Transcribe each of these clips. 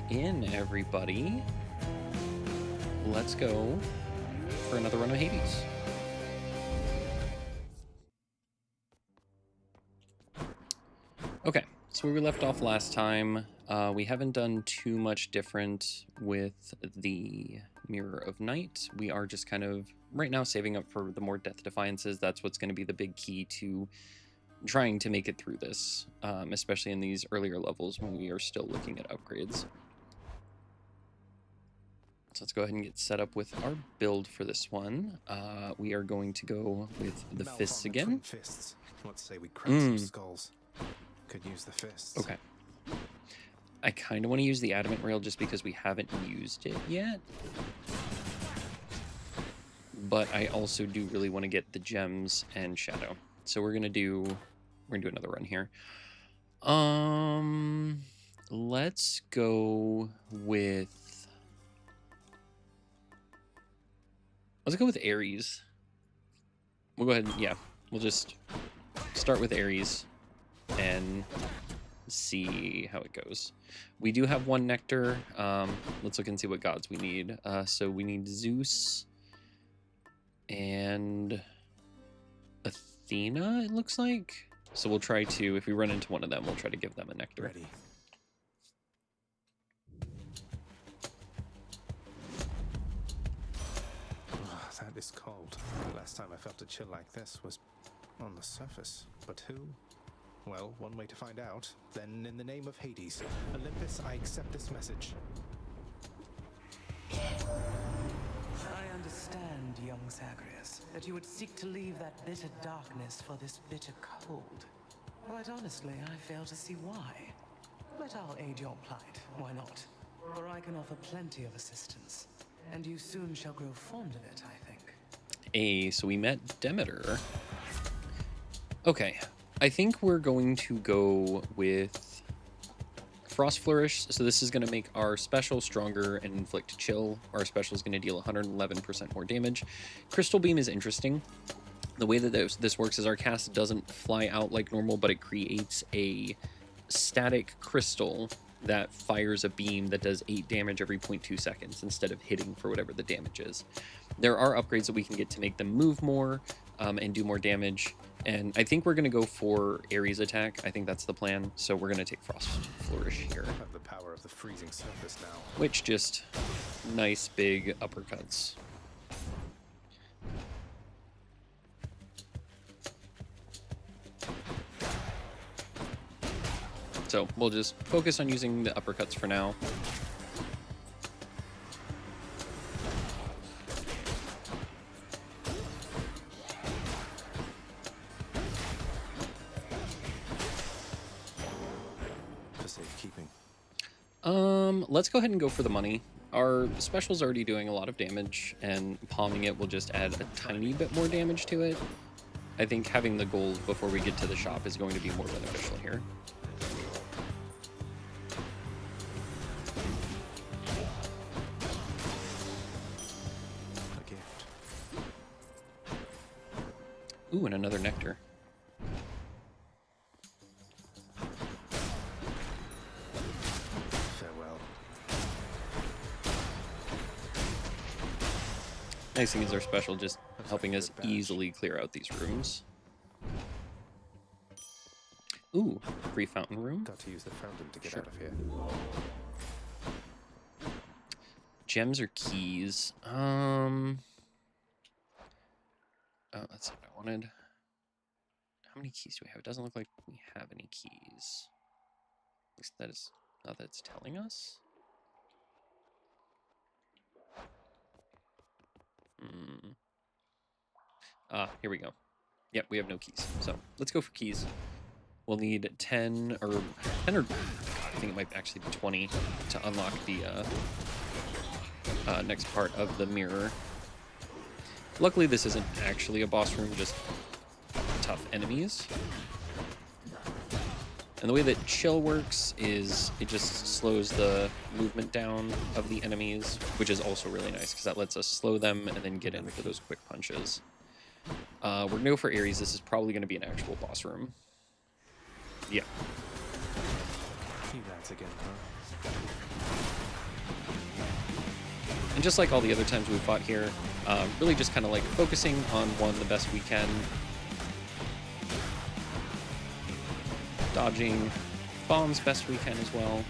in, everybody. Let's go for another run of Hades. Okay, so where we left off last time, we haven't done too much different with the Mirror of Night. We are just kind of, right now, saving up for the more Death Defiances. That's what's going to be the big key to trying to make it through this, especially in these earlier levels when we are still looking at upgrades. So let's go ahead and get set up with our build for this one. We are going to go with the fists again. Fists. Let's say we crack some skulls. Could use the fists. Okay. I kind of want to use the adamant rail just because we haven't used it yet. But I also do really want to get the gems and shadow. So we're gonna do another run here. Let's go with Ares. We'll go ahead and, yeah, we'll just start with Ares and see how it goes. We do have one nectar. Let's look and see what gods we need. So we need Zeus and Athena, it looks like. So we'll try to, if we run into one of them, we'll try to give them a nectar. Ready. Oh, that is cold. The last time I felt a chill like this was on the surface. But who? Well, one way to find out. Then, in the name of Hades, Olympus, I accept this message. I understand, young Zagreus, that you would seek to leave that bitter darkness for this bitter cold. Quite honestly, I fail to see why. But I'll aid your plight, why not? For I can offer plenty of assistance, and you soon shall grow fond of it, I think. So we met Demeter. Okay, I think we're going to go with Frost Flourish. So this is going to make our special stronger and inflict chill. Our special is going to deal 111% more damage. Crystal Beam is interesting. The way that this works is our cast doesn't fly out like normal, but it creates a static crystal that fires a beam that does 8 damage every 0.2 seconds instead of hitting for whatever the damage is. There are upgrades that we can get to make them move more and do more damage. And I think we're going to go for Ares attack. I think that's the plan. So we're going to take Frost Flourish here. I have the power of the freezing surface now. Which just nice big uppercuts. So we'll just focus on using the uppercuts for now. For safekeeping. Let's go ahead and go for the money. Our special's already doing a lot of damage, and palming it will just add a tiny bit more damage to it. I think having the gold before we get to the shop is going to be more beneficial here. A gift. Ooh, and another nectar. Farewell. Nice thing is our special just helping us easily clear out these rooms. Ooh, free fountain room. Got to use the fountain to get Sure. out of here. Gems or keys? Oh, that's what I wanted. How many keys do we have? It doesn't look like we have any keys. At least that is not that it's telling us. Here we go. Yep, we have no keys. So let's go for keys. We'll need 10 or I think it might actually be 20 to unlock the next part of the mirror. Luckily, this isn't actually a boss room, just tough enemies. And the way that chill works is it just slows the movement down of the enemies, which is also really nice because that lets us slow them and then get in for those quick punches. We're going to go for Ares. This is probably going to be an actual boss room. Yeah. You lads again, huh? And just like all the other times we fought here, really just kind of like focusing on one the best we can. Dodging bombs best we can as well.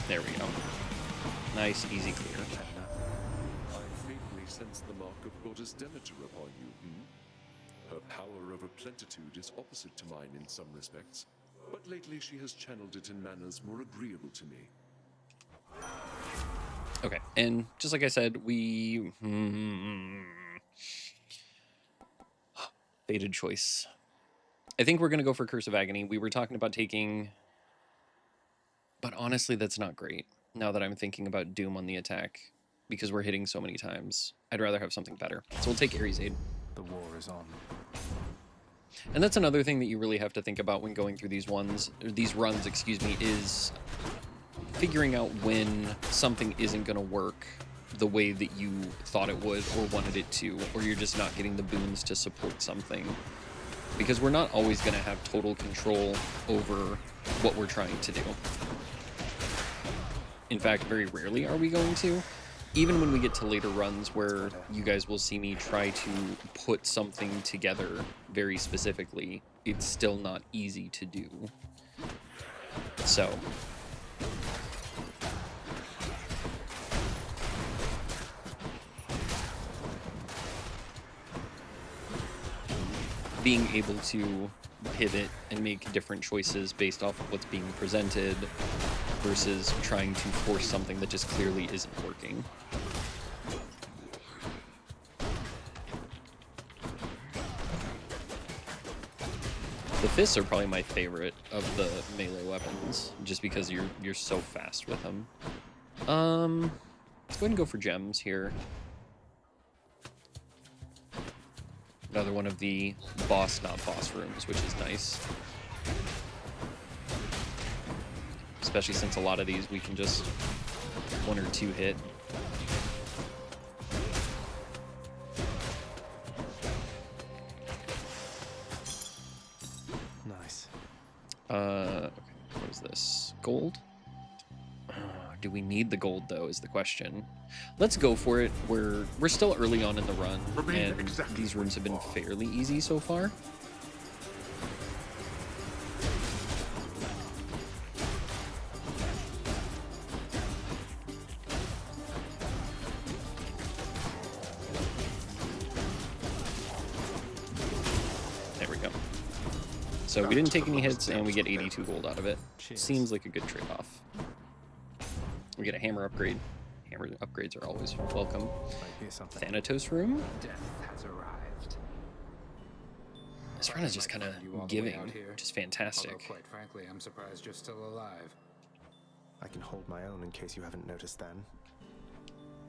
There we go. Nice, easy clear. I faintly sense the mark of Goddess Demeter upon you, Her power over plenitude is opposite to mine in some respects, but lately she has channeled it in manners more agreeable to me. Okay, and just like I said, we... Fated choice. I think we're going to go for Curse of Agony. We were talking about taking... But honestly, that's not great, now that I'm thinking about Doom on the attack, because we're hitting so many times. I'd rather have something better. So we'll take Ares Aid. The war is on. And that's another thing that you really have to think about when going through these runs, is figuring out when something isn't going to work the way that you thought it would or wanted it to, or you're just not getting the boons to support something. Because we're not always going to have total control over what we're trying to do. In fact, very rarely are we going to. Even when we get to later runs where you guys will see me try to put something together very specifically, it's still not easy to do. So... being able to pivot and make different choices based off of what's being presented versus trying to force something that just clearly isn't working. The fists are probably my favorite of the melee weapons, just because you're so fast with them. Let's go ahead and go for gems here. Another one of the boss, not boss rooms, which is nice. Especially since a lot of these we can just 1 or 2 hit. Nice. Okay, what is this? Gold? Do we need the gold, though, is the question. Let's go for it. We're still early on in the run, and these rooms have been fairly easy so far. There we go. So we didn't take any hits, and we get 82 gold out of it. Seems like a good trade-off. We get a hammer upgrade. Hammer upgrades are always welcome. Thanatos room. Death has arrived. This run is just kind of giving, which is fantastic. Although, quite frankly, I'm surprised you're still alive. I can hold my own in case you haven't noticed then.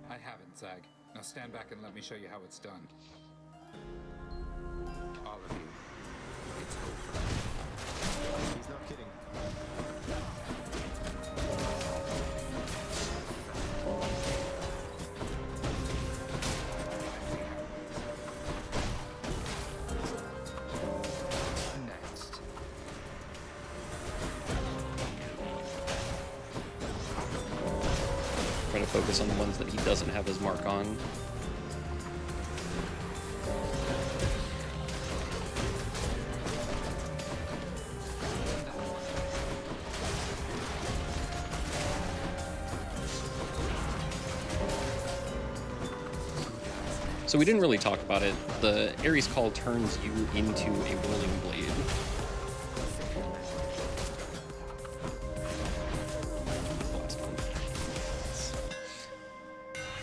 I haven't, Zag. Now stand back and let me show you how it's done. All of you. It's over. He's not kidding. Next. Try to focus on the ones that he doesn't have his mark on. So we didn't really talk about it. The Ares Call turns you into a rolling blade.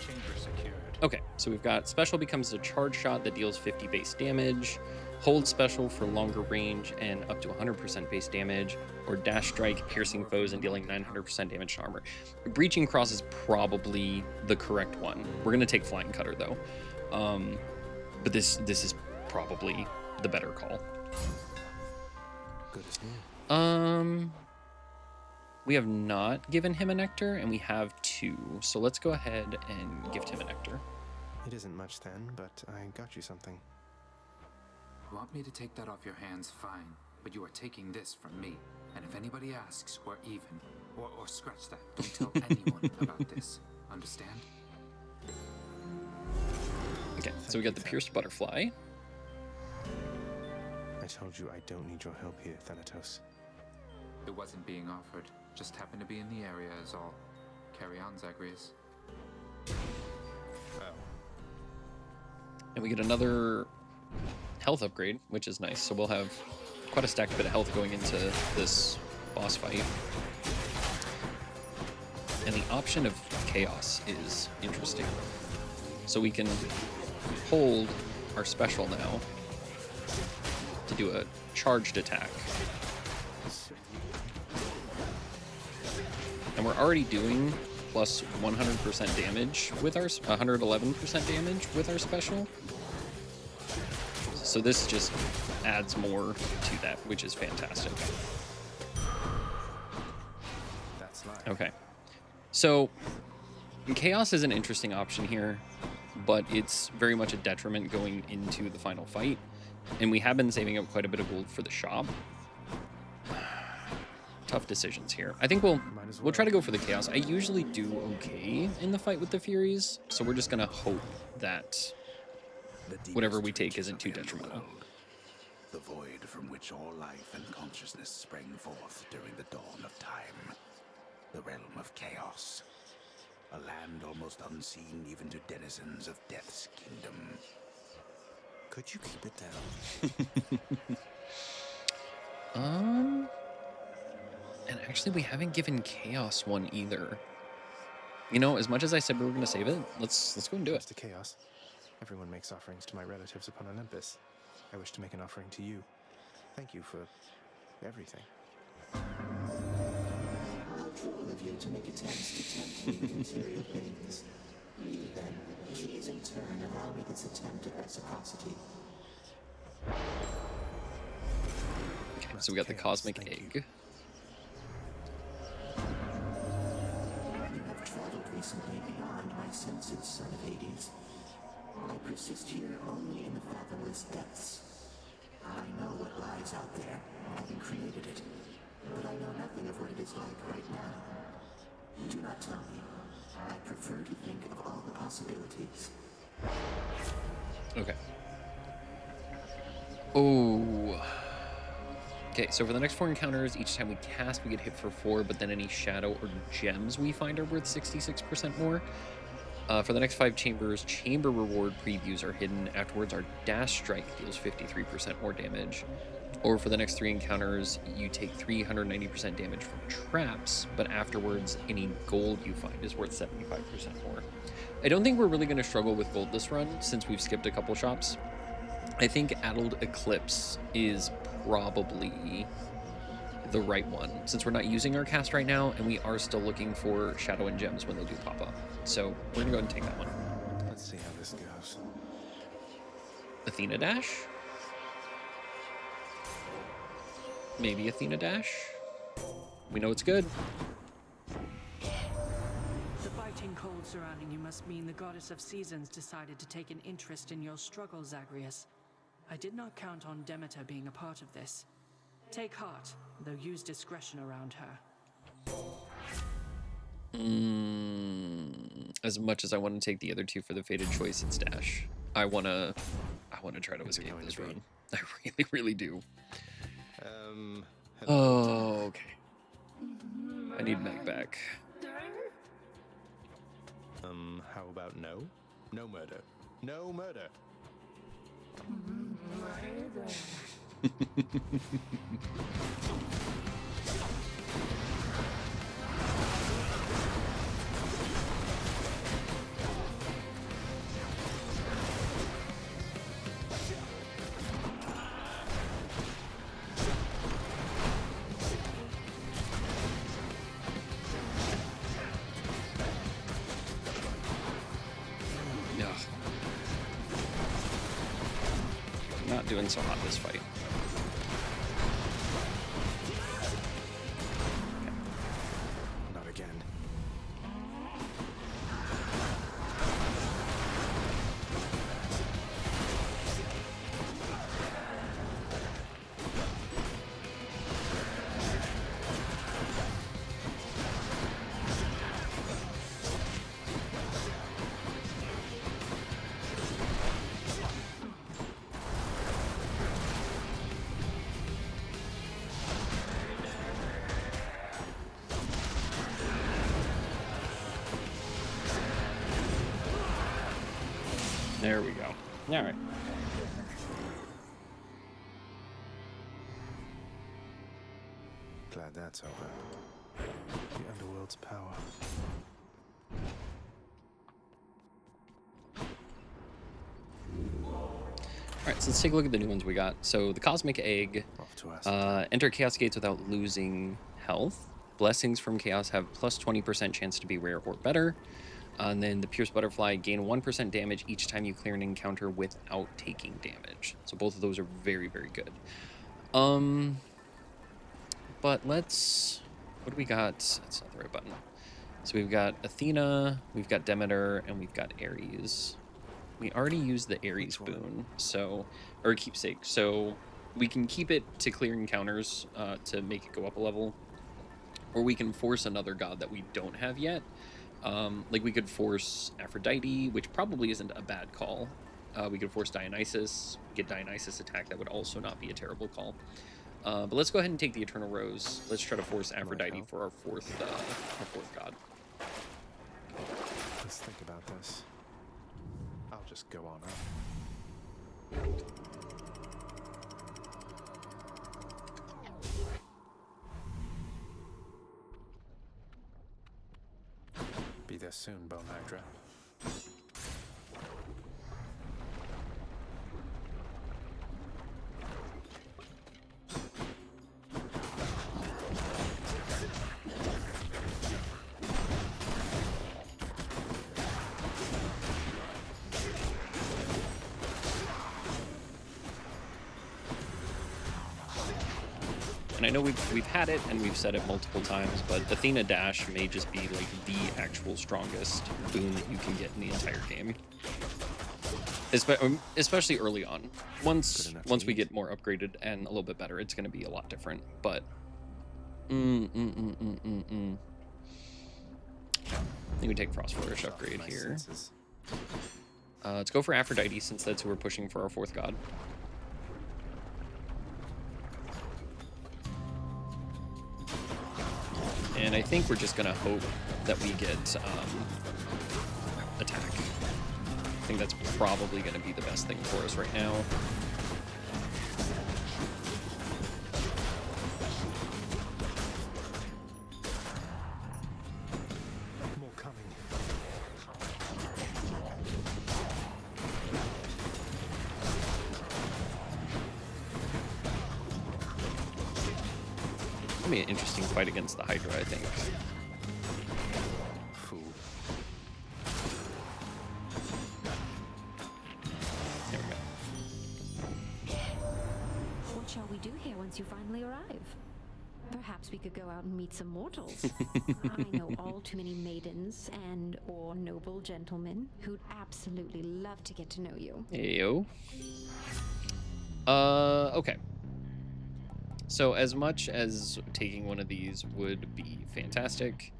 Chamber secured. Okay, so we've got Special becomes a charge shot that deals 50 base damage, Hold Special for longer range and up to 100% base damage, or Dash Strike, piercing foes and dealing 900% damage to armor. Breaching Cross is probably the correct one. We're going to take Flying Cutter, though. But this is probably the better call. Good as new. We have not given him a Nectar, and we have 2. So let's go ahead and gift him a Nectar. It isn't much then, but I got you something. You want me to take that off your hands, fine. But you are taking this from me. And if anybody asks, we're even. Or scratch that. Don't tell anyone about this. Understand? Okay, so we got the pierced butterfly. I told you I don't need your help here, Thanatos. It wasn't being offered. Just happened to be in the area is all. Carry on, Zagreus. Oh. And we get another health upgrade, which is nice. So we'll have quite a stacked bit of health going into this boss fight. And the option of chaos is interesting. So we can hold our special now to do a charged attack. And we're already doing plus 100% damage with our 111% damage with our special. So this just adds more to that, which is fantastic. That's live. Okay. So chaos is an interesting option here, but it's very much a detriment going into the final fight. And we have been saving up quite a bit of gold for the shop. Tough decisions here. I think we'll try to go for the chaos. I usually do okay in the fight with the Furies, so we're just gonna hope that whatever we take isn't too detrimental. The void from which all life and consciousness sprang forth during the dawn of time. The realm of chaos. A land almost unseen even to denizens of Death's kingdom. Could you keep it down? And actually we haven't given chaos one either. You know, as much as I said we were gonna save it, let's go and do Thanks it. to chaos. Everyone makes offerings to my relatives upon Olympus. I wish to make an offering to you. Thank you for everything. All of you to make attempts to tempt me with material things. You then, please in turn allow me this attempt at reciprocity. Okay, so we got the cosmic egg. You have traveled recently beyond my senses, son of Hades. I persist here only in the fathomless depths. I know what lies out there, having created it, but I know nothing of what it is like right now. Do not tell me. I prefer to think of all the possibilities. Okay. Oh. Okay, so for the next 4 encounters, each time we cast, we get hit for 4, but then any shadow or gems we find are worth 66% more. For the next 5 chambers, chamber reward previews are hidden. Afterwards, our dash strike deals 53% more damage. Or for the next 3 encounters, you take 390% damage from traps, but afterwards, any gold you find is worth 75% more. I don't think we're really going to struggle with gold this run, since we've skipped a couple shops. I think Addled Eclipse is probably the right one, since we're not using our cast right now, and we are still looking for shadow and gems when they do pop up. So we're going to go ahead and take that one. Let's see how this goes. Athena Dash? Maybe Athena Dash? We know it's good. The biting cold surrounding you must mean the goddess of seasons decided to take an interest in your struggle, Zagreus. I did not count on Demeter being a part of this. Take heart, though use discretion around her. As much as I want to take the other 2 for the fated choice, it's Dash. I want to try to escape this run. I really, really do. Oh, okay. I need Meg back. How about no? No murder. No murder. Ugh. Not doing so hot this fight. Not again. There we go. All right. Glad that's over. The underworld's power. All right, so let's take a look at the new ones we got. So the Cosmic Egg, Off to us. enter Chaos Gates without losing health. Blessings from Chaos have plus 20% chance to be rare or better. And then the Pierce Butterfly, gain 1% damage each time you clear an encounter without taking damage. So both of those are very, very good. But let's... What do we got? That's not the right button. So we've got Athena, we've got Demeter, and we've got Ares. We already used the Ares boon, so... Or keepsake. So we can keep it to clear encounters to make it go up a level. Or we can force another god that we don't have yet. Like we could force Aphrodite, which probably isn't a bad call. We could force Dionysus, get Dionysus attack. That would also not be a terrible call. But let's go ahead and take the Eternal Rose. Let's try to force Aphrodite for our fourth god. Let's think about this. I'll just go on up. Be there soon, Bone Hydra. And I know we've had it and we've said it multiple times, but Athena Dash may just be like the actual strongest boon that you can get in the entire game. Especially early on. Once we get more upgraded and a little bit better, it's going to be a lot different. But I think we take Frost Flourish upgrade here. Let's go for Aphrodite since that's who we're pushing for our fourth god. And I think we're just going to hope that we get attack. I think that's probably going to be the best thing for us right now. More coming. It'll be an interesting fight against the Hydra, I think. Fool. There we go. What shall we do here once you finally arrive? Perhaps we could go out and meet some mortals. I know all too many maidens and or noble gentlemen who'd absolutely love to get to know you. Ayo. Okay. So as much as taking one of these would be fantastic,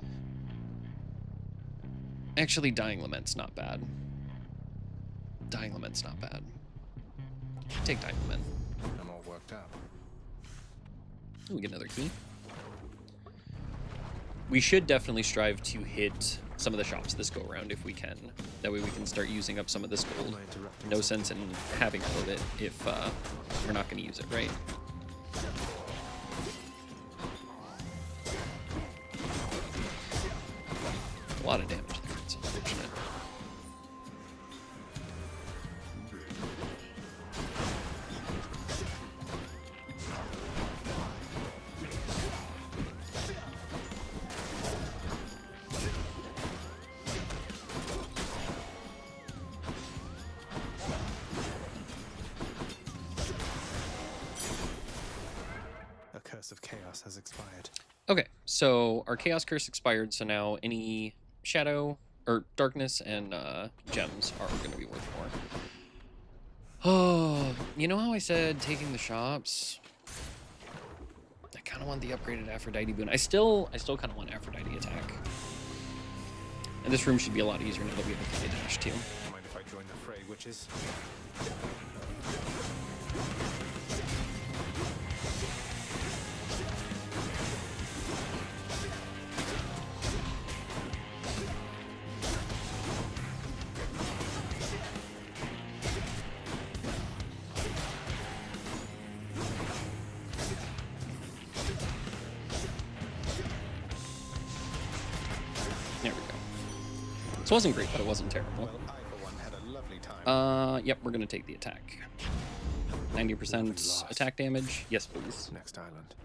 actually Dying Lament's not bad. Dying Lament's not bad. Take Dying Lament. I'm all worked out. Ooh, we get another key. We should definitely strive to hit some of the shops this go around if we can. That way we can start using up some of this gold. No sense in having all of it if we're not going to use it, right? A lot of damage there. It's unfortunate. A curse of chaos has expired. Okay, so our Chaos Curse expired, so now any shadow or darkness and gems are going to be worth more. Oh, you know how I said taking the shops? I kind of want the upgraded Aphrodite boon. I still kind of want Aphrodite attack. And this room should be a lot easier now that we have a Athena Dash too. Mind if I join the fray, witches? This wasn't great, but it wasn't terrible. Well, I, for one, had a lovely time. Yep, we're gonna take the attack. 90% attack damage. Yes, please. Next island.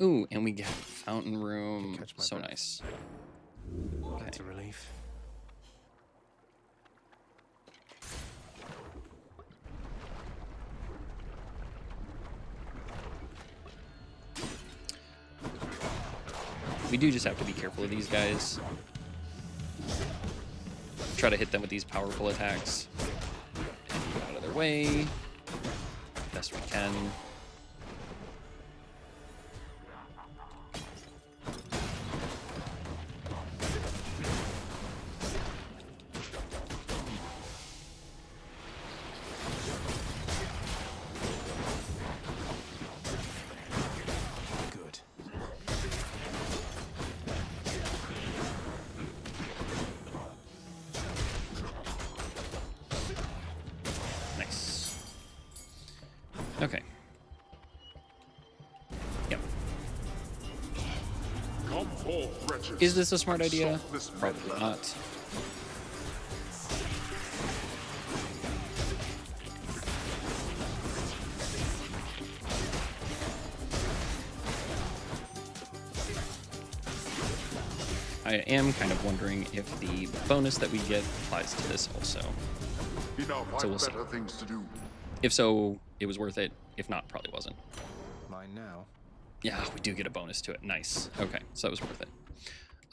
Ooh, and we get fountain room. Catch my So breath. nice. That's a relief. We do just have to be careful of these guys. Try to hit them with these powerful attacks. And get out of their way. Best we can. Good. Nice. Okay. Yep. Come forth, wretches. Is this a smart idea? Stop this Probably meddler. not. I am kind of wondering if the bonus that we get applies to this also. You now find So we'll see. better things to do. If so, it was worth it. If not, probably wasn't. Mine now. Yeah, we do get a bonus to it. Nice. Okay, so that was worth it.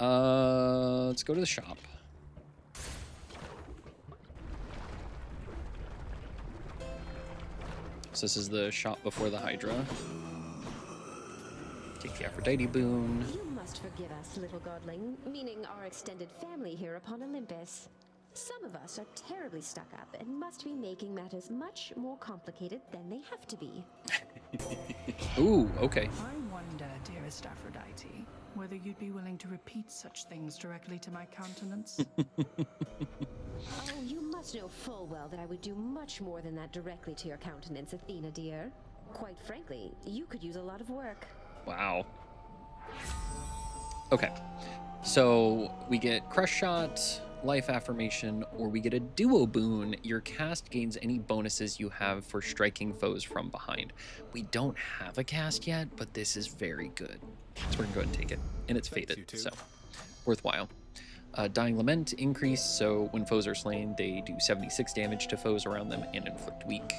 Let's go to the shop. So this is the shop before the Hydra. Take the Aphrodite boon. You must forgive us, little godling, meaning our extended family here upon Olympus. Some of us are terribly stuck up and must be making matters much more complicated than they have to be. Ooh, okay. I wonder, dearest Aphrodite, whether you'd be willing to repeat such things directly to my countenance. Oh, you must know full well that I would do much more than that directly to your countenance, Athena dear. Quite frankly, you could use a lot of work. Wow. Okay. So we get Crush Shot, Life Affirmation, or we get a Duo Boon. Your cast gains any bonuses you have for striking foes from behind. We don't have a cast yet, but this is very good. So we're gonna go ahead and take it. And it's Thanks, you fated, two. so worthwhile. Dying Lament increase, so when foes are slain, they do 76 damage to foes around them and inflict weak.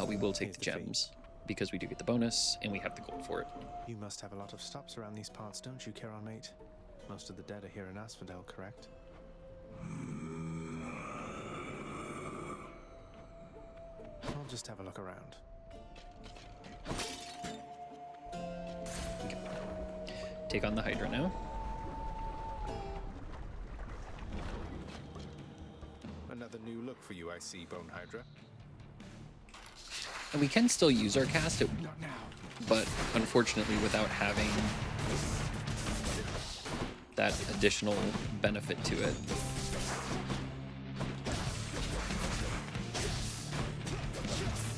We will take Here's the the fate. gems because we do get the bonus and we have the gold for it. You must have a lot of stops around these parts, don't you, Charon, mate? Most of the dead are here in Asphodel, correct? I'll just have a look around. Take on the Hydra now. Another new look for you, I see, Bone Hydra. And we can still use our cast, Not now. but unfortunately without having that additional benefit to it.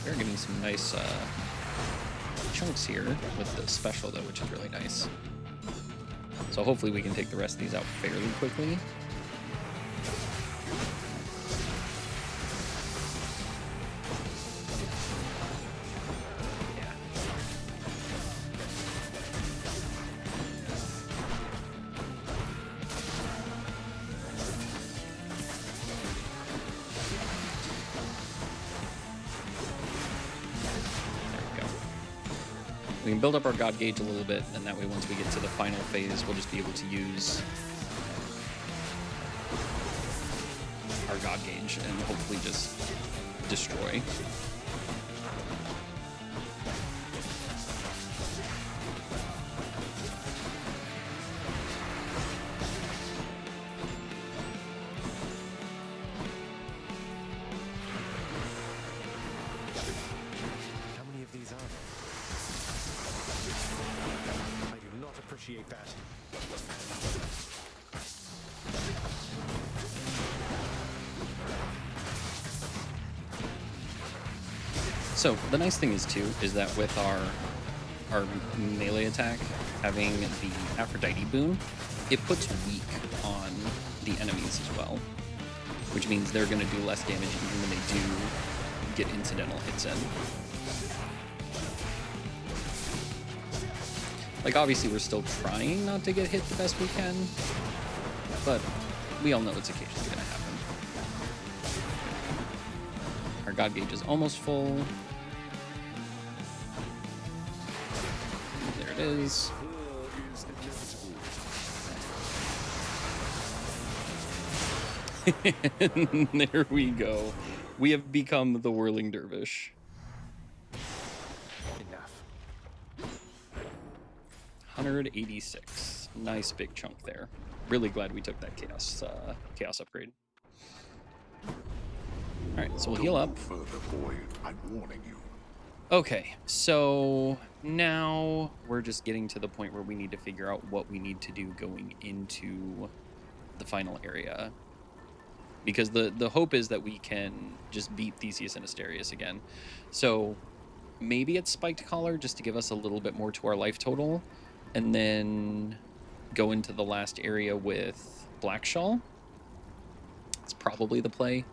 We're getting some nice chunks here with the special though, which is really nice. So hopefully we can take the rest of these out fairly quickly. Yeah. There we go. We can build up our God Gauge a little bit, and that way once we get to the final phase, we'll just be able to use our God Gauge and hopefully just destroy. How many of these are there? I do not appreciate that. So the nice thing is too is that with our our melee attack, having the Aphrodite boon, it puts weak on the enemies as well, which means they're going to do less damage even when they do get incidental hits in. Like, obviously, we're still trying not to get hit the best we can, but we all know it's occasionally going to happen. Our God gauge is almost full. There it is. There we go. We have become the whirling dervish. Enough. 186. Nice big chunk there. Really glad we took that chaos upgrade. All right, so we'll heal up. Further, boy. I'm warning you. Okay, so now we're just getting to the point where we need to figure out what we need to do going into the final area. Because the hope is that we can just beat Theseus and Asterius again. So maybe it's Spiked Collar just to give us a little bit more to our life total. And then go into the last area with Black Shawl. It's probably the play.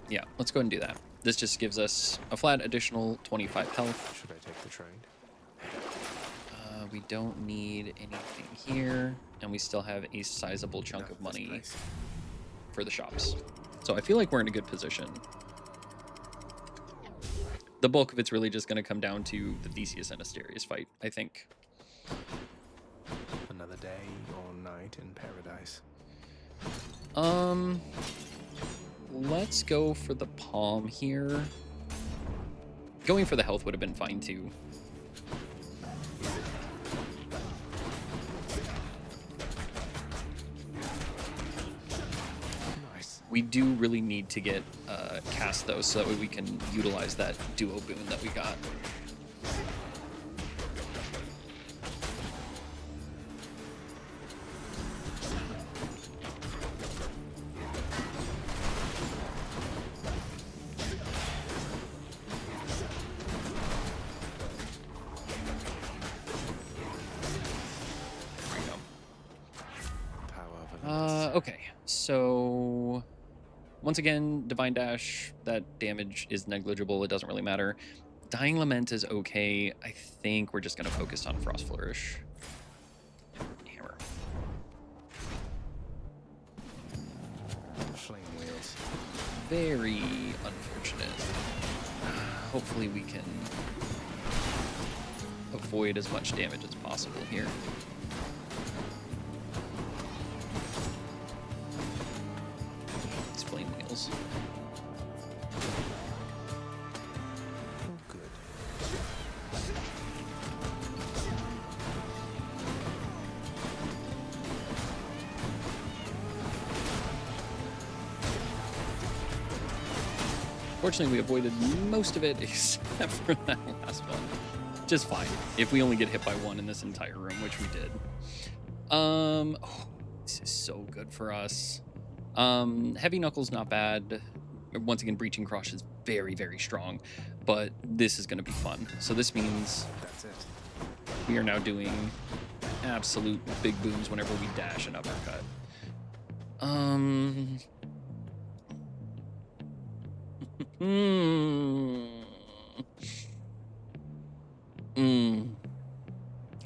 Yeah, let's go ahead and do that. This just gives us a flat additional 25 health. Should I take the trade? We don't need anything here, and we still have a sizable chunk of money for the shops. So I feel like we're in a good position. The bulk of it's really just going to come down to the Theseus and Asterius fight, I think. Another day or night in paradise. Let's go for the palm here. Going for the health would have been fine too. We do really need to get cast though, so that way we can utilize that duo boon that we got. Okay, so once again, Divine Dash, that damage is negligible. It doesn't really matter. Dying Lament is okay. I think we're just going to focus on Frost Flourish. Hammer. Flame wheels. Very unfortunate. Hopefully we can avoid as much damage as possible here. Flame wheels. Oh, good. Fortunately, we avoided most of it except for that last one. Just fine. If we only get hit by one in this entire room, which we did. Oh, this is so good for us. Heavy Knuckles not bad. Once again, Breaching Crush is very, very strong, but this is going to be fun. So this means That's it. we are now doing absolute big booms whenever we dash and uppercut.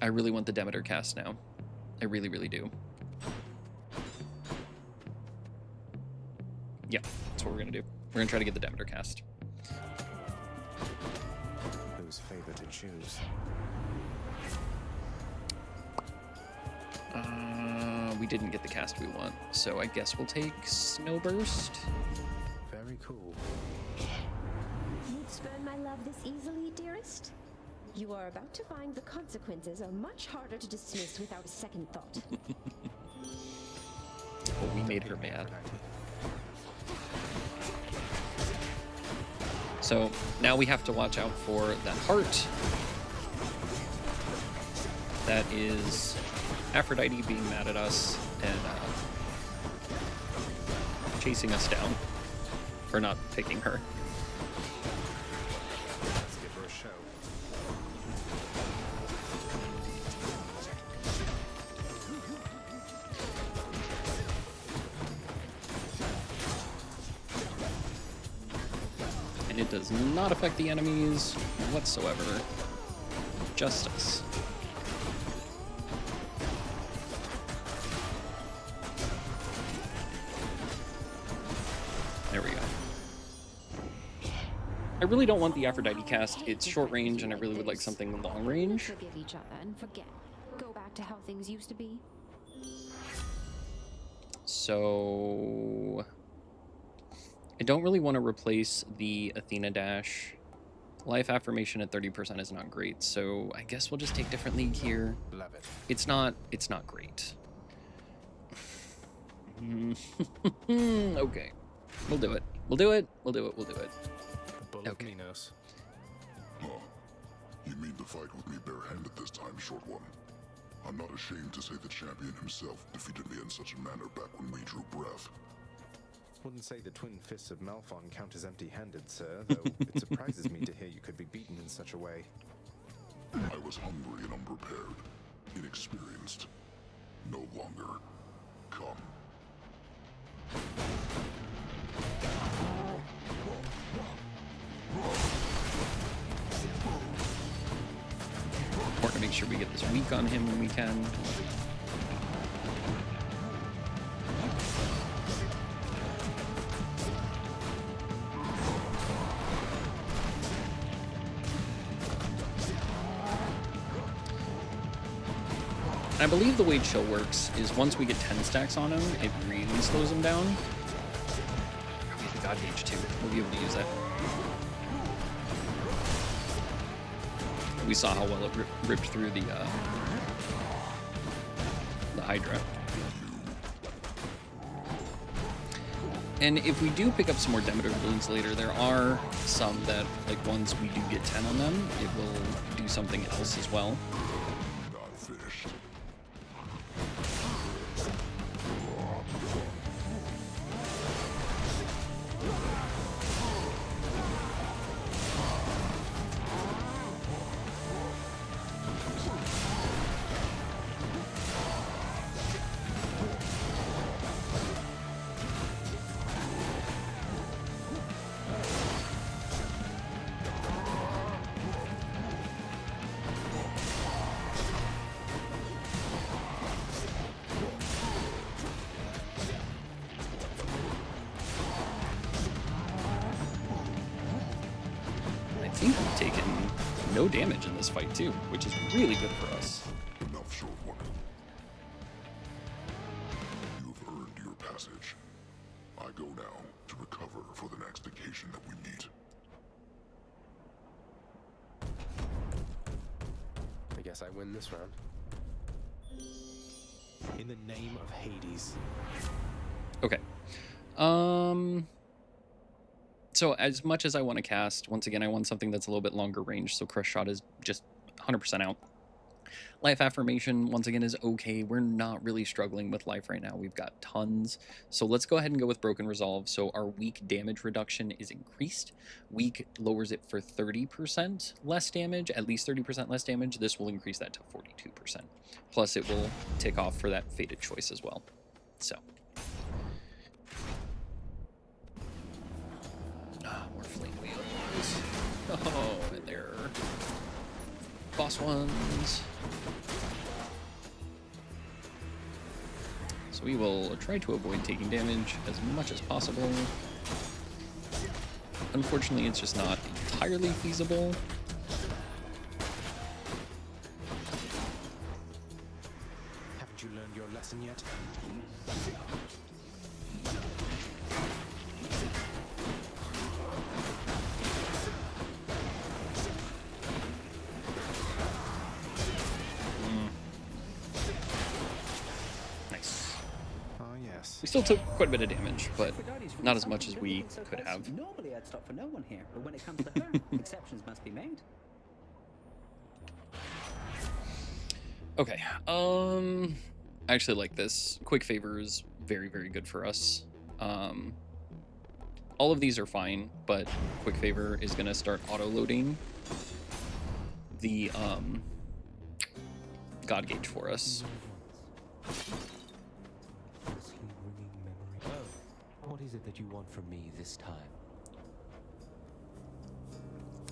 I really want the Demeter cast now. I really, really do. Yeah, that's what we're gonna do. We're gonna try to get the Demeter cast. Whose favor to choose? We didn't get the cast we want, so I guess we'll take Snowburst. Very cool. You'd spurn my love this easily, dearest? You are about to find the consequences are much harder to dismiss without a second thought. Oh, we made her mad. So now we have to watch out for that heart. That is Aphrodite being mad at us and chasing us down for not picking her. Let's get It does not affect the enemies whatsoever. Just us. There we go. I really don't want the Aphrodite cast. It's short range, and I really would like something long range. Forgive each other and forget. Go back to how things used to be. So I don't really want to replace the Athena dash. Life affirmation at 30% is not great, so I guess we'll just take different league here. Love it. It's not great. Okay. We'll do it. We'll do it. We'll do it. We'll do it. Bull of Minos. Huh. You mean to fight with me barehanded this time, short one? I'm not ashamed to say the champion himself defeated me in such a manner back when we drew breath. Wouldn't say the twin fists of Malphon count as empty-handed, sir, though it surprises me to hear you could be beaten in such a way. I was hungry and unprepared, inexperienced. No longer. Come. Important to make sure we get this weak on him when we can. I believe the way chill works is once we get 10 stacks on him, it really slows him down. We have the God Gauge too. We'll be able to use that. We saw how well it ripped through the Hydra. And if we do pick up some more Demeter balloons later, there are some that, like, once we do get 10 on them, it will do something else as well. Not finished. I think we've taken no damage in this fight too, which is really good for us. Enough, short one. You've earned your passage. I go now to recover for the next occasion that we meet. I guess I win this round. In the name of Hades. Okay. So as much as I want to cast, once again, I want something that's a little bit longer range, so Crush Shot is just 100% out. Life Affirmation, once again, is okay. We're not really struggling with life right now. We've got tons. So let's go ahead and go with Broken Resolve. So our weak damage reduction is increased. Weak lowers it for 30% less damage, at least 30% less damage. This will increase that to 42%. Plus it will tick off for that Fated Choice as well. So... more flame wheels. Oh, and they're boss ones. So we will try to avoid taking damage as much as possible. Unfortunately, it's just not entirely feasible. Haven't you learned your lesson yet? We still took quite a bit of damage, but not as much as we could have. Normally I'd stop for no one here, but when it comes to her, exceptions must be made. Okay, I actually like this. Quick Favor is very, very good for us. All of these are fine, but Quick Favor is gonna start auto-loading the God Gauge for us. What is it that you want from me this time?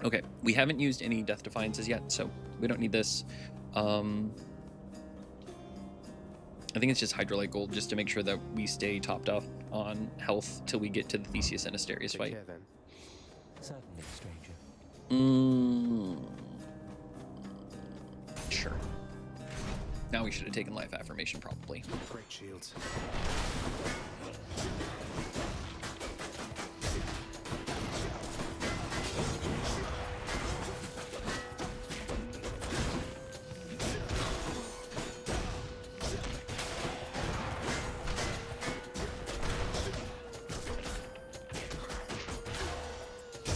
Okay, we haven't used any Death Defiances yet, so we don't need this. I think it's just Hydrolite Gold just to make sure that we stay topped up on health till we get to the Theseus and Asterius Take fight. care then. Certainly, stranger. Sure. Now we should have taken Life Affirmation, probably. Great shields.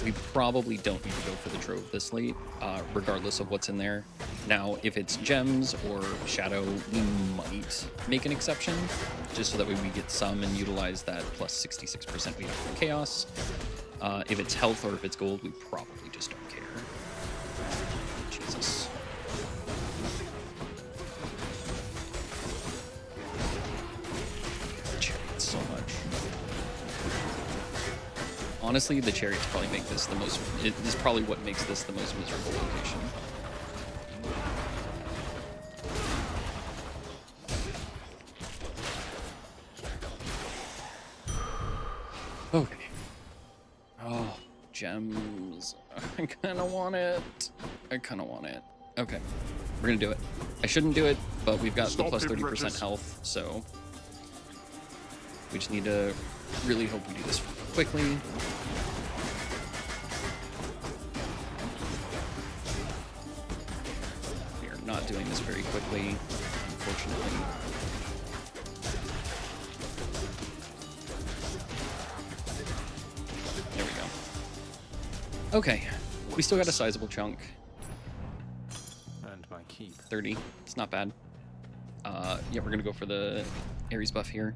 We probably don't need to go for the Trove this late, regardless of what's in there. Now, if it's gems or shadow, we might make an exception, just so that way we get some and utilize that plus 66% we have from chaos. If it's health or if it's gold, we probably just don't care. Jesus. Chariots so much. Honestly, the chariots probably make this the most. It is probably what makes this the most miserable location. Okay. Oh, gems. I kind of want it. Okay. We're going to do it. I shouldn't do it, but we've got the plus 30% health, so we just need to really hope we do this quickly. We are not doing this very quickly, unfortunately. There we go. Okay, we still got a sizable chunk. And my keep. 30. It's not bad. Yeah, we're gonna go for the Ares buff here.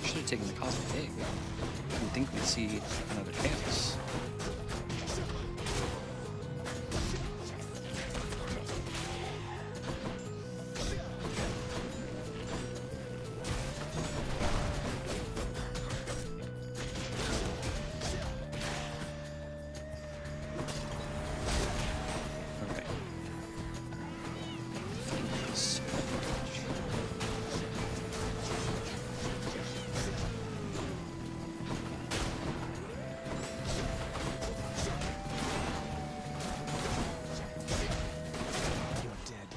Should have taken the Cosmic Egg. I didn't think we'd see another chaos. Okay. So much. You're dead.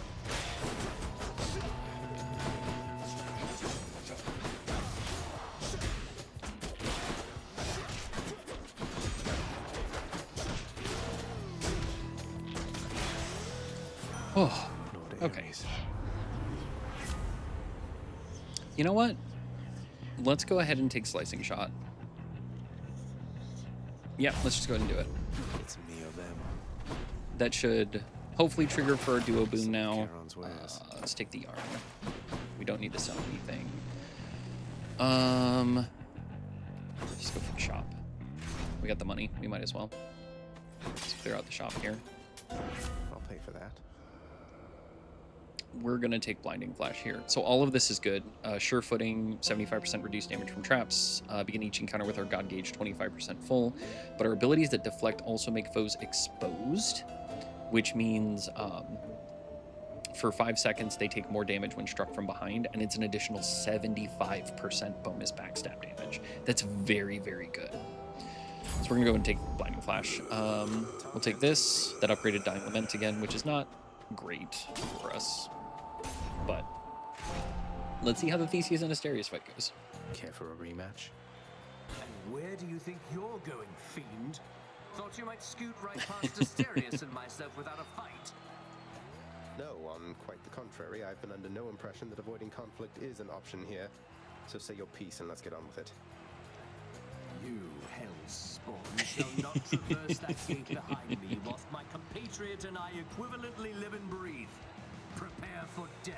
Oh, Lord okay. Ares. You know what? Let's go ahead and take Slicing Shot. Yeah, let's just go ahead and do it. It's me or them. That should hopefully trigger for our duo boon now. Charon's wares. Let's take the yarn. We don't need to sell anything. Just go for the shop. We got the money. We might as well. Let's clear out the shop here. I'll pay for that. We're going to take Blinding Flash here. So all of this is good. Sure Footing, 75% reduced damage from traps. Begin each encounter with our God Gauge 25% full. But our abilities that deflect also make foes exposed, which means for 5 seconds they take more damage when struck from behind, and it's an additional 75% bonus backstab damage. That's very, very good. So we're going to go and take Blinding Flash. We'll take this, that upgraded Dying Lament again, which is not great for us. But let's see how the Theseus and Asterius fight goes. Care for a rematch? And where do you think you're going, fiend? Thought you might scoot right past Asterius and myself without a fight. No, on quite the contrary. I've been under no impression that avoiding conflict is an option here. So say your piece and let's get on with it. You hell's spawn shall not traverse that gate behind me whilst my compatriot and I equivalently live and breathe. Prepare for death.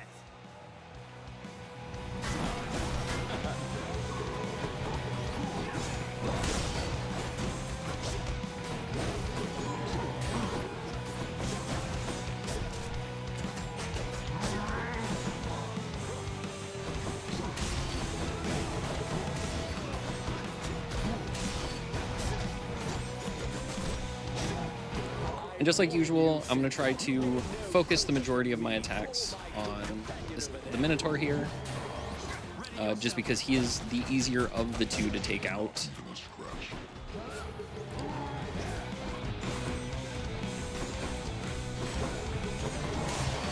And just like usual, I'm going to try to focus the majority of my attacks on the Minotaur here, just because he is the easier of the two to take out.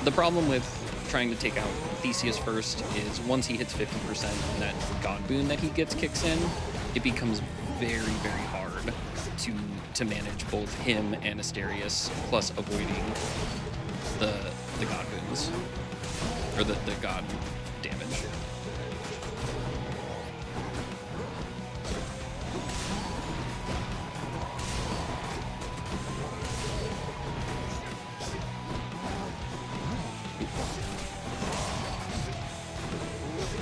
The problem with trying to take out Theseus first is once he hits 50% and that God boon that he gets kicks in, it becomes very, very hard to manage both him and Asterius, plus avoiding the God boons, or the God damage.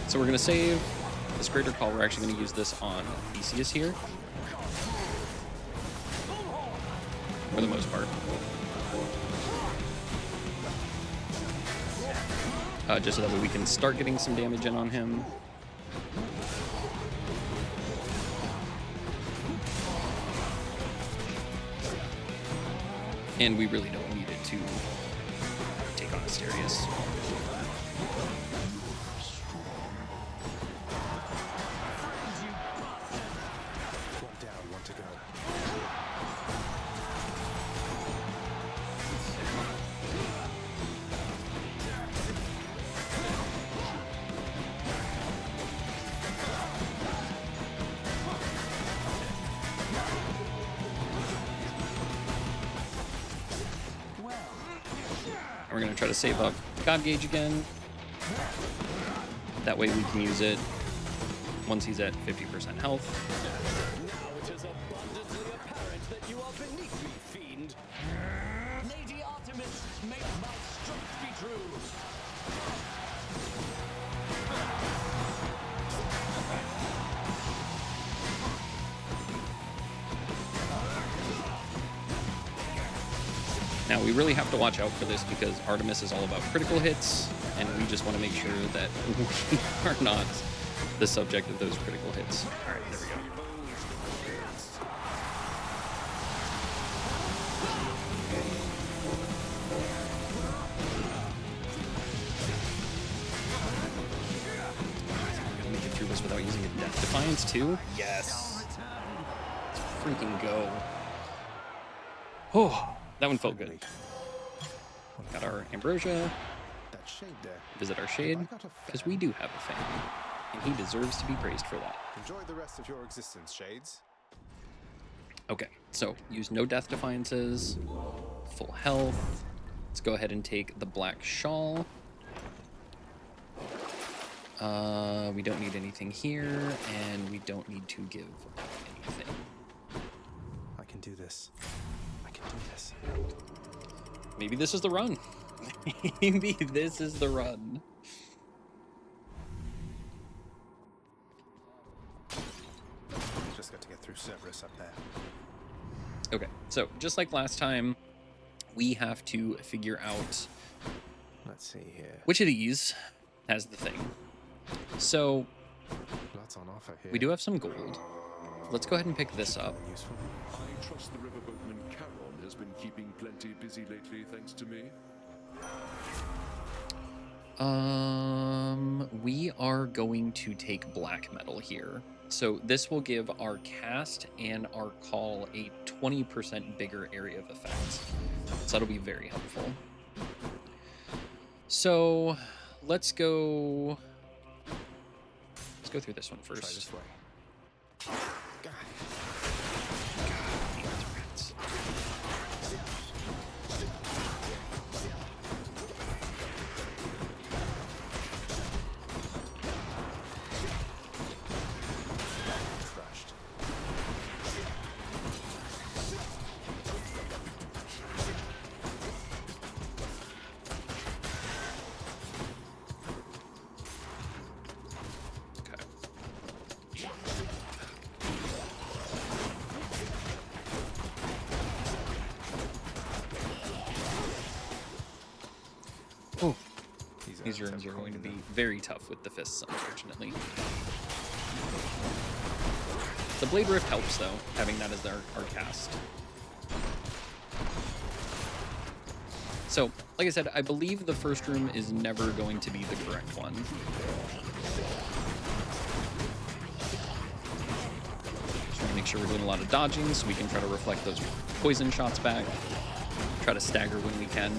So we're going to save this Greater Call. We're actually going to use this on Theseus here, for the most part. Just so that way we can start getting some damage in on him. And we really don't need it to take on Asterius. One down, one to go. We're going to try to save up God Gauge again. That way we can use it once he's at 50% health. Now it is abundantly apparent that you are beneath me, fiend. Lady Artemis, make my strength be true. Now, we really have to watch out for this because Artemis is all about critical hits, and we just want to make sure that we are not the subject of those critical hits. All right, there we go. I'm gonna make it through this without using a Death Defiance too. Yes. Let's freaking go. Oh. That one felt good. Got our Ambrosia. That shade there. Visit our shade, because we do have a fan, and he deserves to be praised for that. Enjoy the rest of your existence, Shades. Okay, so use no Death Defiances, full health. Let's go ahead and take the Black Shawl. We don't need anything here, and we don't need to give anything. I can do this. I can do this. Maybe this is the run. Maybe this is the run. Just got to get through Cerberus up there. Okay, so just like last time, we have to figure out Let's see here. which of these has the thing. So Lots on offer here. we do have some gold. Let's go ahead and pick this up. Useful. I trust the riverboatman Charon has been keeping plenty busy lately, thanks to me. We are going to take black metal here. So this will give our cast and our call a 20% bigger area of effect. So that'll be very helpful. So let's go through this one first. Try this way. Crushed. Okay. Oh, these rooms are going to be very tough with the fists, unfortunately. The Blade Rift helps, though, having that as our cast. So, like I said, I believe the first room is never going to be the correct one. Just want to make sure we're doing a lot of dodging so we can try to reflect those poison shots back. Try to stagger when we can.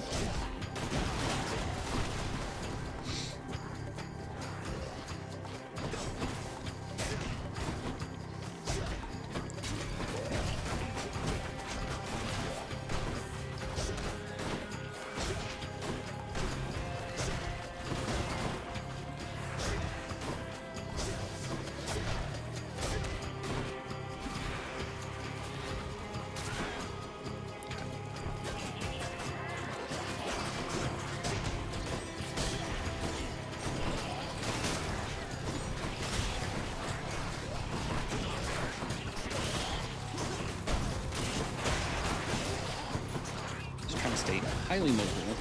Highly mobile.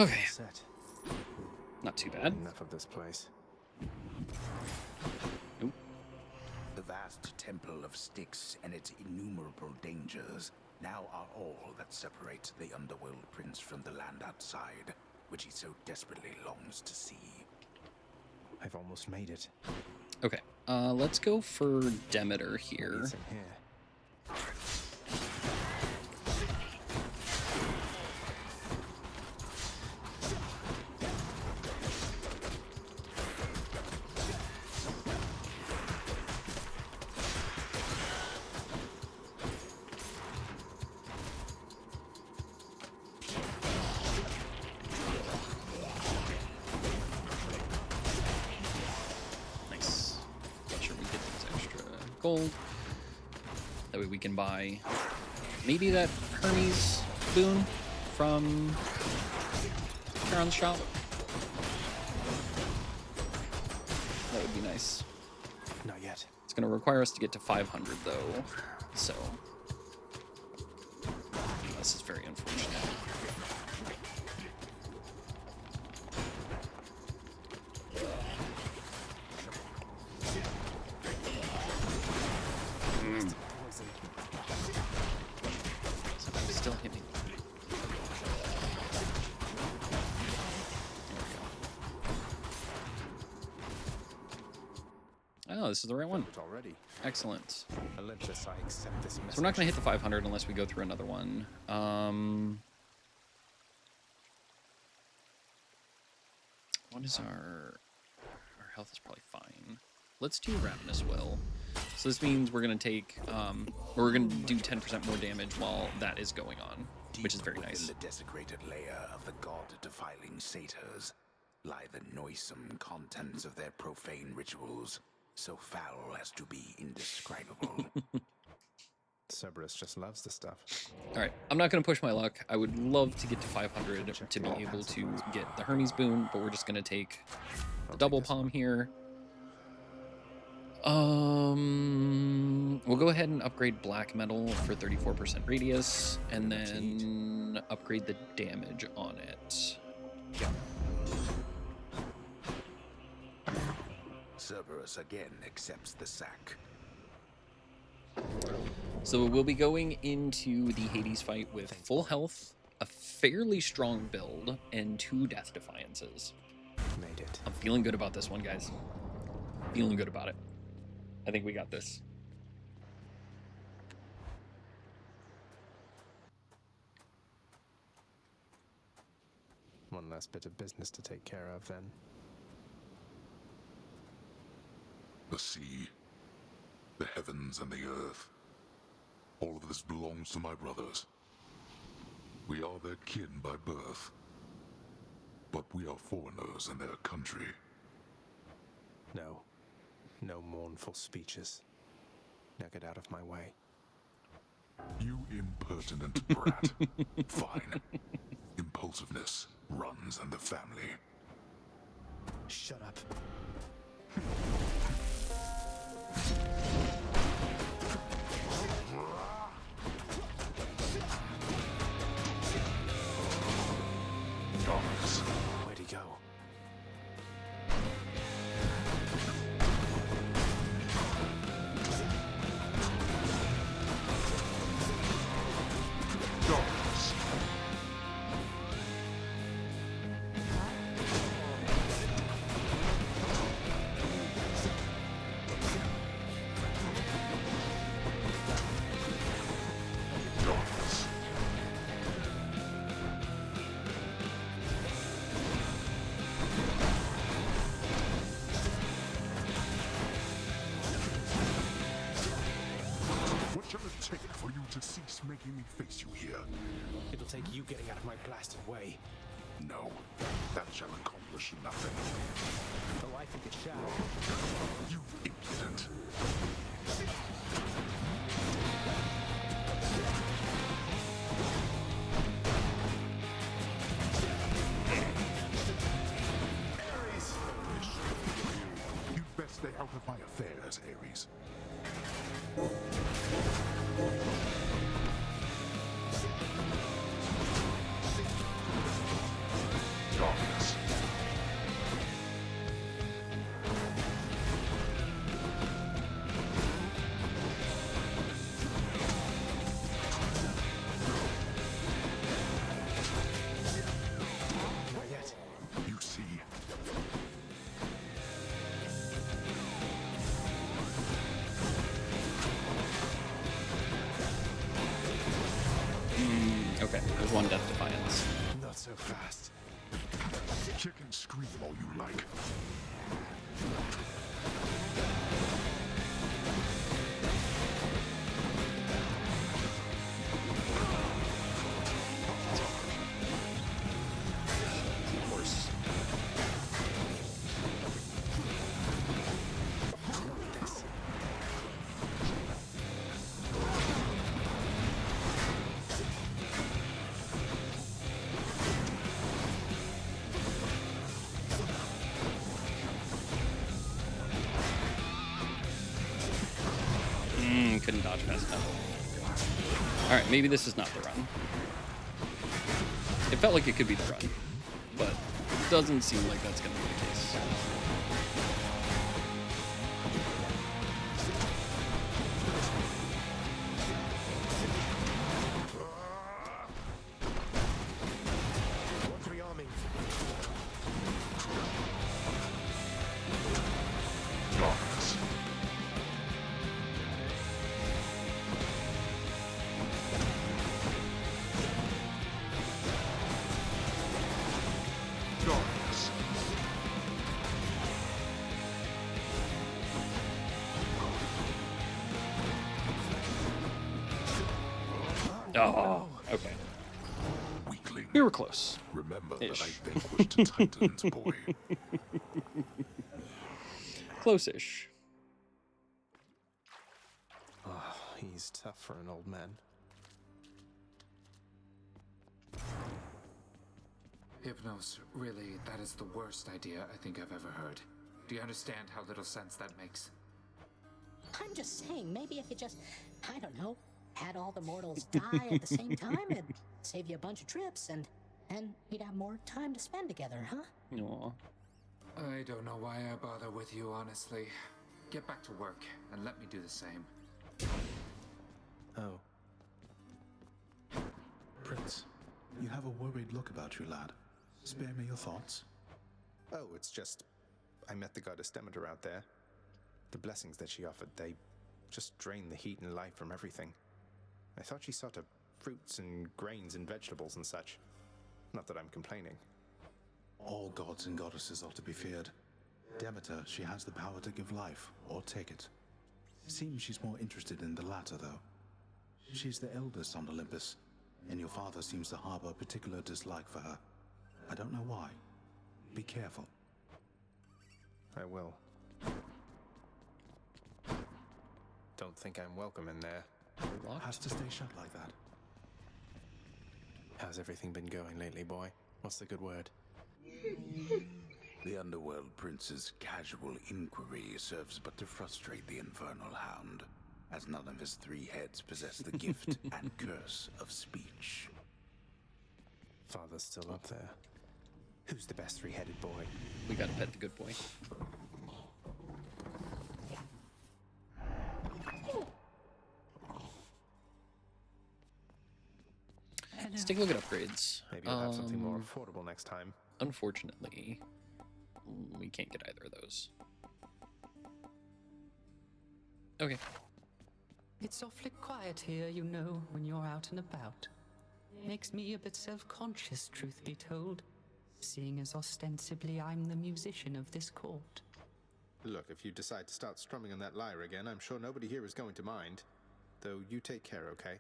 Okay. Set. Not too bad. Enough of this place. Nope. The vast temple of Styx and its innumerable dangers now are all that separates the underworld prince from the land outside, which he so desperately longs to see. I've almost made it. Okay. Let's go for Demeter here. It's in here. Nice. Make sure we get these extra gold. That way we can buy maybe that Hermes boon from Charon's shop. That would be nice. Not yet. It's going to require us to get to 500 though, so this is very unfortunate. Still hit me. Oh, this is the right one. Already. Excellent. Olympus, I accept this message. So we're not going to hit the 500 unless we go through another one. What is our health is probably fine. Let's do Ravenous Will. So this means we're going to take, we're going to do 10% more damage while that is going on, which is very nice. In the desecrated layer of the god-defiling satyrs lie the noisome contents of their profane rituals, so foul as to be indescribable. Cerberus just loves the stuff. All right, I'm not going to push my luck. I would love to get to 500 to be able to get the Hermes boon, but we're just going to take the double palm here. We'll go ahead and upgrade black metal for 34% radius, and then upgrade the damage on it. Yeah. Cerberus again accepts the sack. So we'll be going into the Hades fight with full health, a fairly strong build, and 2 death defiances. Made it. I'm feeling good about this one, guys. Feeling good about it. I think we got this. One last bit of business to take care of, then. The sea, the heavens and the earth. All of this belongs to my brothers. We are their kin by birth. But we are foreigners in their country. No. No mournful speeches. Now get out of my way. You impertinent brat. Fine. Impulsiveness runs in the family. Shut up. Dogs. Where'd he go? making me face you here? It'll take you getting out of my blasted way. No, that shall accomplish nothing. Oh, I think it shall. You impudent. You'd best stay out of my affairs, Ares. Darkness. Not yet. You see. Okay, there's one Death Defiance. Not so fast. Kick and scream all you like. Worse. Couldn't dodge fast enough. Alright, maybe this is not the run. It felt like it could be the run, but it doesn't seem like that's going to be the case. What's rearming? Darkness. Darkness. Oh, okay. Weakling. We were close. Remember Ish. that I vanquished Titans, boy. Close-ish. Oh, he's tough for an old man. Hypnos, really, that is the worst idea I think I've ever heard. Do you understand how little sense that makes? I'm just saying, maybe if you just, I don't know, had all the mortals die at the same time, it'd save you a bunch of trips, and we'd have more time to spend together, huh? Aw. I don't know why I bother with you, honestly. Get back to work, and let me do the same. Oh. Prince, you have a worried look about you, lad. Spare me your thoughts. Oh, it's just... I met the goddess Demeter out there. The blessings that she offered, they just drain the heat and life from everything. I thought she saw to fruits and grains and vegetables and such. Not that I'm complaining. All gods and goddesses are to be feared. Demeter, she has the power to give life, or take it. Seems she's more interested in the latter, though. She's the eldest on Olympus, and your father seems to harbor a particular dislike for her. I don't know why. Be careful. I will. Don't think I'm welcome in there. Has to stay shut like that. How's everything been going lately, boy? What's the good word? The Underworld Prince's casual inquiry serves but to frustrate the Infernal Hound, as none of his three heads possess the gift and curse of speech. Father's still up there. Who's the best three-headed boy? We gotta pet the good boy. Let's take a look at upgrades. Maybe I'll have something more affordable next time. Unfortunately, we can't get either of those. Okay. It's awfully quiet here, you know, when you're out and about. Makes me a bit self-conscious, truth be told, seeing as ostensibly I'm the musician of this court. Look, if you decide to start strumming on that lyre again, I'm sure nobody here is going to mind. Though you take care, okay?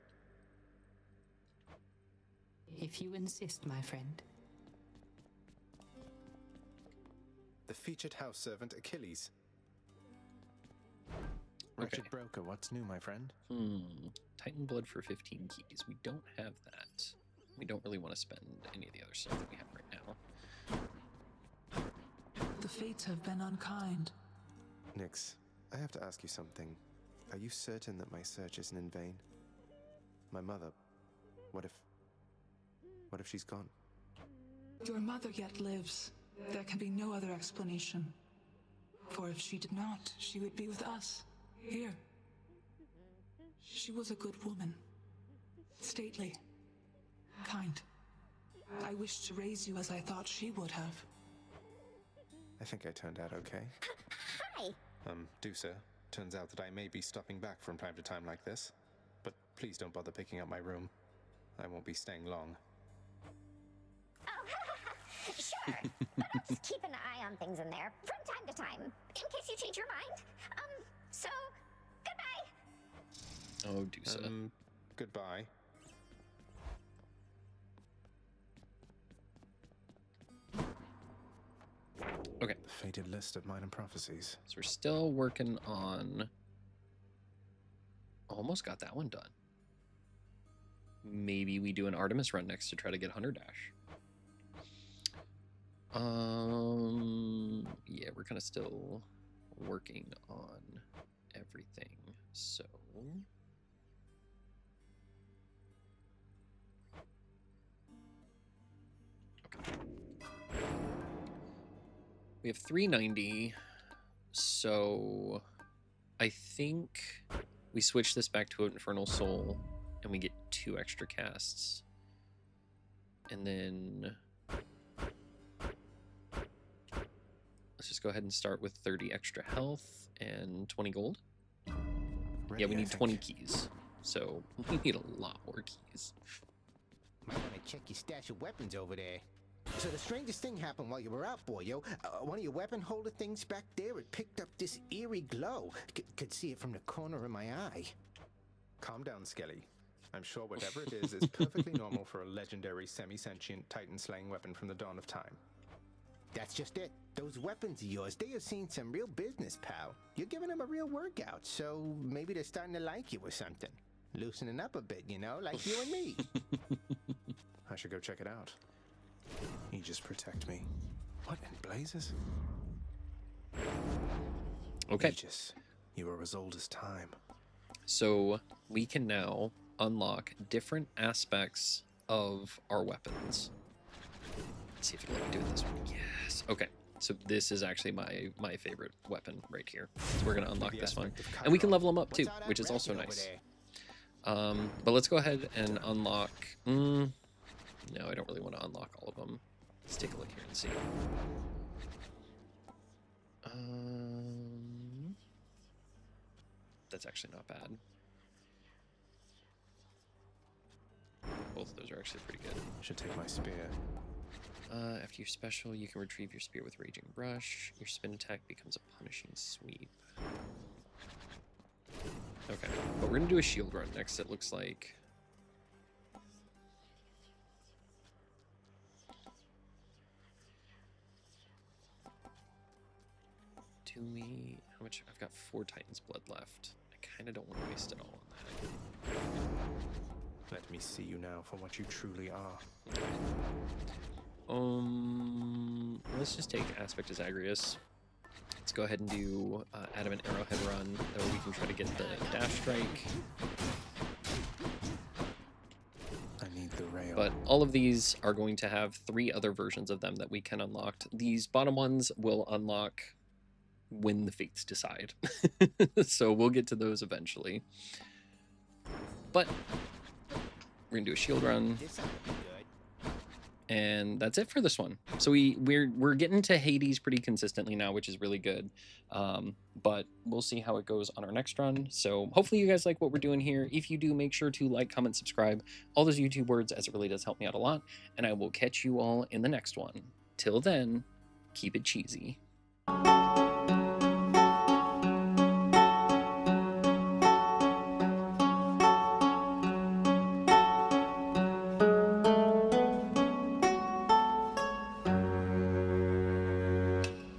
If you insist, my friend. The featured house servant Achilles. Wretched broker, what's new, my friend? Titan blood for 15 keys. We don't have that. We don't really want to spend any of the other stuff that we have right now. The fates have been unkind. Nyx, I have to ask you something. Are you certain that my search isn't in vain? My mother, what if she's gone? Your mother yet lives. There can be no other explanation. For if she did not, she would be with us, here. She was a good woman. Stately. Kind. I wished to raise you as I thought she would have. I think I turned out okay. Hi! Dusa, turns out that I may be stopping back from time to time like this. But please don't bother picking up my room. I won't be staying long. Sure, but I'll just keep an eye on things in there from time to time, in case you change your mind. So, goodbye. Oh, Dusa. Goodbye. Okay. The fated list of minor prophecies. So we're still working on... Almost got that one done. Maybe we do an Artemis run next to try to get Hunter Dash. Yeah, we're kind of still working on everything, so... Okay. We have 390, so I think we switch this back to Infernal Soul, and we get 2 extra casts. And then... let's just go ahead and start with 30 extra health and 20 gold. Ready, Yeah, we I need think. 20 keys. So we need a lot more keys. Might want to check your stash of weapons over there. So the strangest thing happened while you were out, boyo. One of your weapon holder things back there, it picked up this eerie glow. Could see it from the corner of my eye. Calm down, Skelly. I'm sure whatever it is perfectly normal for a legendary semi-sentient Titan-slaying weapon from the dawn of time. That's just it. Those weapons of yours, they have seen some real business, pal. You're giving them a real workout, so maybe they're starting to like you or something. Loosening up a bit, you know, like you and me. I should go check it out. Aegis protect me. What in blazes? Okay. Aegis, you are as old as time. So we can now unlock different aspects of our weapons. Let's see if it'll let me do it this way. Yes. Okay. So this is actually my favorite weapon right here. So we're going to unlock this one. And we can level them up too, which is also nice. But let's go ahead and unlock... no, I don't really want to unlock all of them. Let's take a look here and see. That's actually not bad. Both of those are actually pretty good. Should take my spear. After your special, you can retrieve your spear with Raging Brush. Your spin attack becomes a punishing sweep. Okay, but we're gonna do a shield run next, it looks like. Do we... how much? I've got 4 Titan's Blood left. I kind of don't want to waste it all on that. Let me see you now for what you truly are. Let's just take Aspect as Zagreus. Let's go ahead and do Adamant Arrowhead run. That way we can try to get the dash strike. I need the rail. But all of these are going to have 3 other versions of them that we can unlock. These bottom ones will unlock when the fates decide. So we'll get to those eventually. But we're gonna do a shield run. And that's it for this one. So we're getting to Hades pretty consistently now, which is really good. But we'll see how it goes on our next run. So hopefully you guys like what we're doing here. If you do, make sure to like, comment, subscribe, all those YouTube words, as it really does help me out a lot. And I will catch you all in the next one. Till then, keep it cheesy.